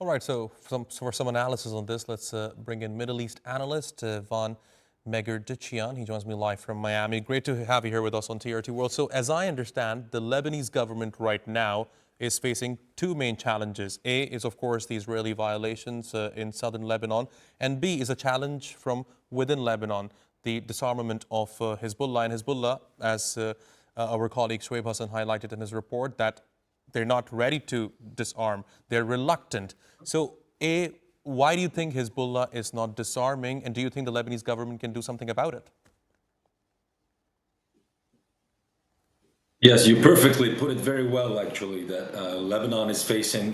All right, so for some analysis on this, let's bring in Middle East analyst Van Meguerditchian. He joins me live from Miami. Great to have you here with us on TRT World. So as I understand, the Lebanese government right now is facing two main challenges. A is, of course, the Israeli violations in southern Lebanon, and B is a challenge from within Lebanon, the disarmament of Hezbollah. And Hezbollah, as our colleague Shoaib Hassan highlighted in his report, that they're not ready to disarm. They're reluctant. So, A, why do you think Hezbollah is not disarming? And do you think the Lebanese government can do something about it? Yes, you perfectly put it very well, actually, that Lebanon is facing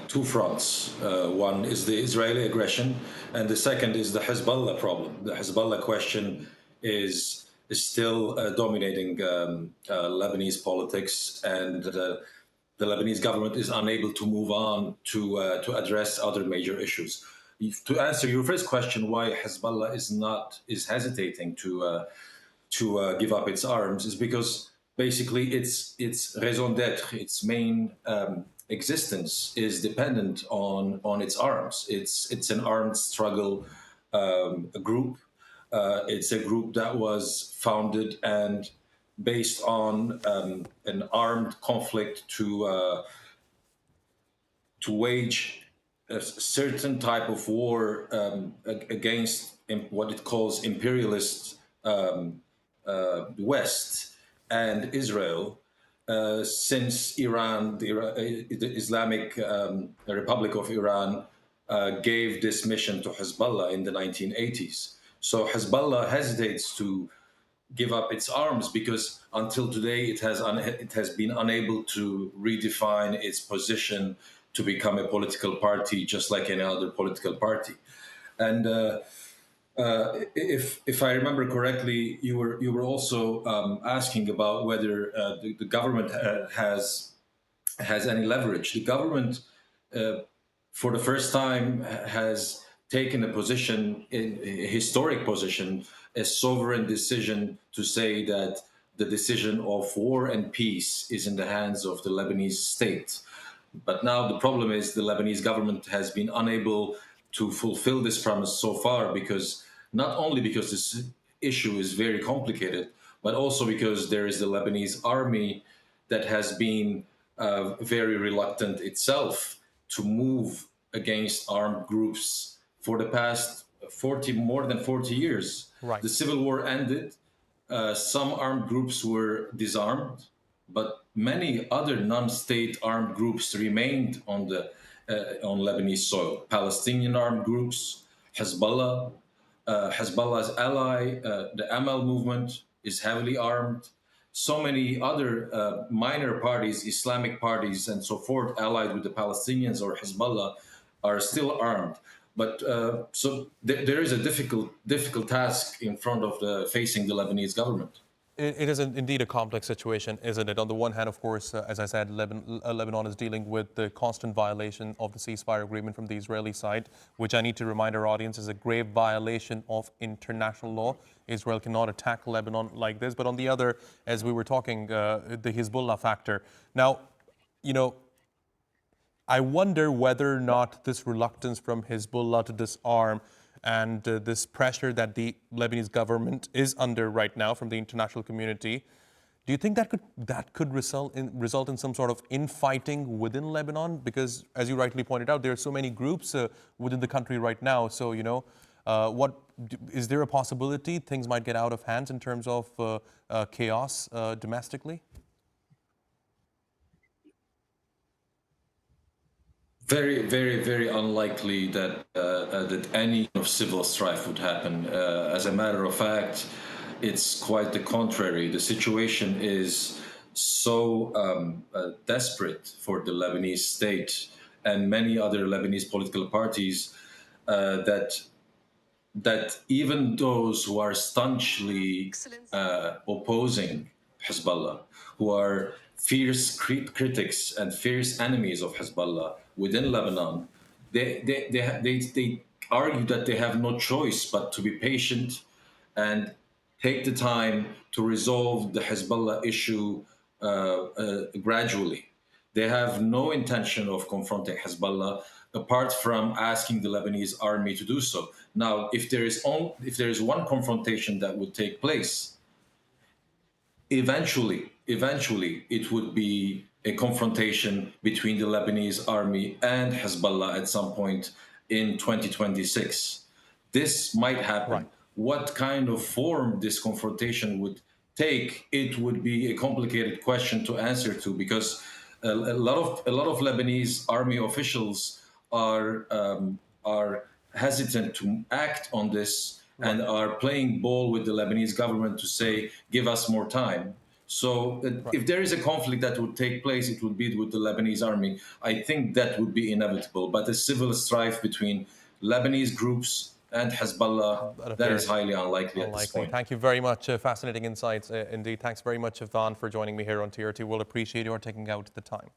two fronts. One is the Israeli aggression, and the second is the Hezbollah problem. The Hezbollah question is still dominating Lebanese politics, and the Lebanese government is unable to move on to address other major issues. To answer your first question, why Hezbollah is hesitating to give up its arms, is because basically its raison d'être, its main existence, is dependent on its arms. It's an armed struggle group. It's a group that was founded and based on an armed conflict to wage a certain type of war against what it calls imperialist West and Israel, since the Islamic Republic of Iran gave this mission to Hezbollah in the 1980s. So Hezbollah hesitates to give up its arms because until today it has been unable to redefine its position to become a political party just like any other political party. And if I remember correctly, you were also asking about whether the government has any leverage. The government, for the first time, has taken a position, a historic position, a sovereign decision to say that the decision of war and peace is in the hands of the Lebanese state. But now the problem is the Lebanese government has been unable to fulfill this promise so far, because not only because this issue is very complicated, but also because there is the Lebanese army that has been very reluctant itself to move against armed groups for the past more than 40 years. Right. The civil war ended. Some armed groups were disarmed, but many other non-state armed groups remained on Lebanese soil. Palestinian armed groups, Hezbollah, Hezbollah's ally, the Amal movement, is heavily armed. So many other minor parties, Islamic parties, and so forth, allied with the Palestinians or Hezbollah, are still armed. But there is a difficult task in front of facing the Lebanese government. It is indeed a complex situation, isn't it? On the one hand, of course, as I said, Lebanon is dealing with the constant violation of the ceasefire agreement from the Israeli side, which I need to remind our audience is a grave violation of international law. Israel cannot attack Lebanon like this. But on the other, as we were talking, the Hezbollah factor. Now, you know, I wonder whether or not this reluctance from Hezbollah to disarm and this pressure that the Lebanese government is under right now from the international community, do you think that could result in some sort of infighting within Lebanon? Because, as you rightly pointed out, there are so many groups within the country right now. So, what is there a possibility things might get out of hands in terms of chaos domestically? Very, very, very unlikely that any of civil strife would happen. As a matter of fact, it's quite the contrary. The situation is so desperate for the Lebanese state and many other Lebanese political parties that even those who are staunchly opposing Hezbollah, who are fierce critics and fierce enemies of Hezbollah within Lebanon, they argue that they have no choice but to be patient and take the time to resolve the Hezbollah issue gradually. They have no intention of confronting Hezbollah apart from asking the Lebanese army to do so. Now, if there is one confrontation that would take place, eventually it would be a confrontation between the Lebanese army and Hezbollah at some point in 2026. This might happen. Right. What kind of form this confrontation would take, it would be a complicated question to answer to, because a lot of Lebanese army officials are hesitant to act on this and Right. are playing ball with the Lebanese government to say, give us more time. So Right. if there is a conflict that would take place, it would be with the Lebanese army. I think that would be inevitable. But a civil strife between Lebanese groups and Hezbollah, That that is appears highly unlikely at this unlikely. point. Thank you very much. Fascinating insights indeed. Thanks very much, Van, for joining me here on TRT. We'll appreciate your taking out the time.